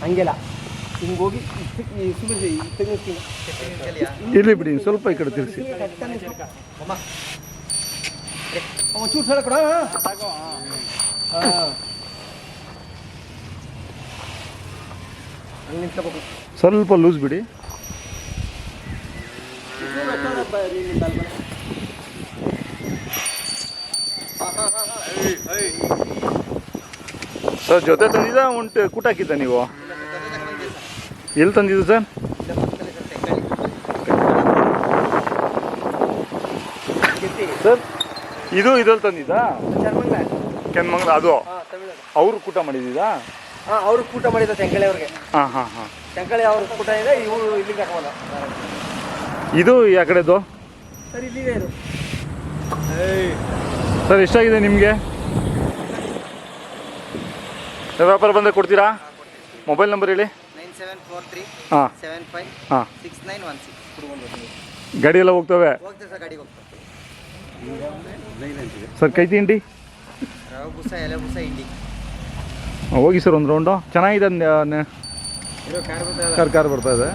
ಹಂಗೆಲ್ಲ ಹಿಂಗೆ ಹೋಗಿ ಇರಲಿ ಬಿಡಿ ಸ್ವಲ್ಪ ಈ ಕಡೆ ತಿರ್ಸಿ. ಒಂಚೂರು ಸಲ ಕೊಡ. ಹಂಗೆ ನಿಂತ್ಕೋಬೇಕು. ಸ್ವಲ್ಪ ಲೂಸ್ ಬಿಡಿ. ಸರ್ ಜೊತೆ ತಂದಿದ್ದ ಉಂಟು ಕೂಟ ಹಾಕಿದ್ದ ನೀವು ಎಲ್ಲಿ ತಂದಿದ್ದು ಸರ್? ಸರ್ ಇದ್ರಲ್ಲಿ ತಂದಿದ್ದ ಕೆನ್ಮಂಗ್ಲ ಅದು ಅವ್ರು ಕೂಟ ಮಾಡಿದ್ದಿದ್ದಾ? ಹಾಂ ಅವ್ರು ಕೂಟ ಮಾಡಿದ್ದ ತೆಂಕಳೆ ಅವ್ರಿಗೆ. ಹಾಂ ಹಾಂ ಹಾಂ ತೆಂಕಳೆ ಅವ್ರ ಕೂಟ ಇದೆ, ಇವರು ಇಲ್ಲಿಗೆ ಹಾಕೋಲ್ಲ. ಇದು ಯಾ ಕಡೆದು ಸರ್? ಇಲ್ಲಿಗೆ ಇದು ಸರ್ ಎಷ್ಟಾಗಿದೆ ನಿಮಗೆ? ವ್ಯಾಪಾರ ಬಂದರೆ ಕೊಡ್ತೀರಾ? ಮೊಬೈಲ್ ನಂಬರ್ ಹೇಳಿ. 9743 ಹಾಂ 75 ಹಾಂ 6916. ಗಾಡಿ ಎಲ್ಲ ಹೋಗ್ತವೆ ಸರ್ ಗಾಡಿಗೆ ಹೋಗ್ತದೆ ಸರ್. ಕೈ ತಿಂಡಿ ರವೆ ಬೂಸ, ಎಲೆ ಬೂಸ, ಹಿಂಡಿ. ಹೋಗಿ ಸರ್ ಒಂದು ರೌಂಡು. ಚೆನ್ನಾಗಿದೆ ಕಾರ್ ಬರ್ತಾ ಇದೆ.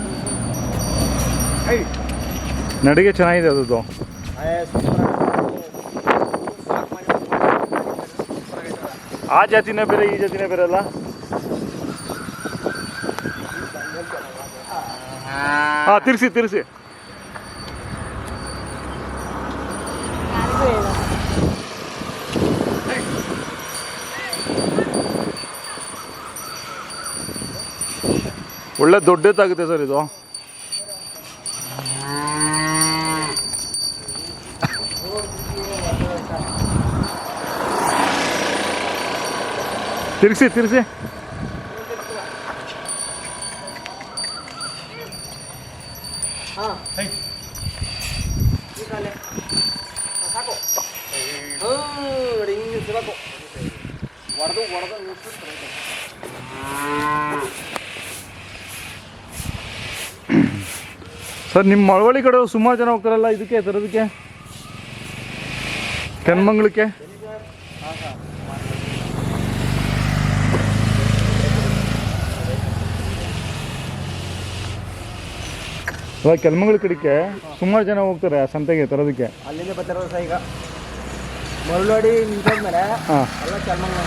ನಡಿಗೆ ಚೆನ್ನಾಗಿದೆ ಅದದ್ದು. ಆ ಜಾತಿನೇ ಬೇರೆ ಈ ಜಾತಿನೇ ಬೇರೆ ಅಲ್ಲ? ಹಾಂ ತಿರ್ಸಿ ಒಳ್ಳೆ ದೊಡ್ಡದಾಗುತ್ತೆ ಸರ್ ಇದು. ತಿರ್ಸಿ ಹಾಂ ಸಾಕು. ನೋಡಿ ಹಿಂಗೆ ಸಿಗಬೇಕು. ಹೊಡೆದು ಸರ್ ನಿಮ್ಮ ಮಳವಳ್ಳಿ ಕಡೆ ಸುಮಾರು ಜನ ಹೋಗ್ತಾರಲ್ಲ ಇದಕ್ಕೆ ತರೋದಕ್ಕೆ, ಕೆನ್ಮಂಗ್ಳಕ್ಕೆ? ಅಲ್ಲ ಕೆಲ್ಮಂಗ್ಳ ಕಡೆಗೆ ಸುಮಾರು ಜನ ಹೋಗ್ತಾರೆ ಆ ಸಂತೆಗೆ ತರೋದಕ್ಕೆ. ಅಲ್ಲಿಂದ ಬರ್ತಾರೋ ಸಹ ಈಗ ಮರಳವಾಡಿ ನಿಂತಾದ್ಮೇಲೆ ಹಾಂ ಎಲ್ಲ ಕೆಲ್ಮಂಗ್ಳ.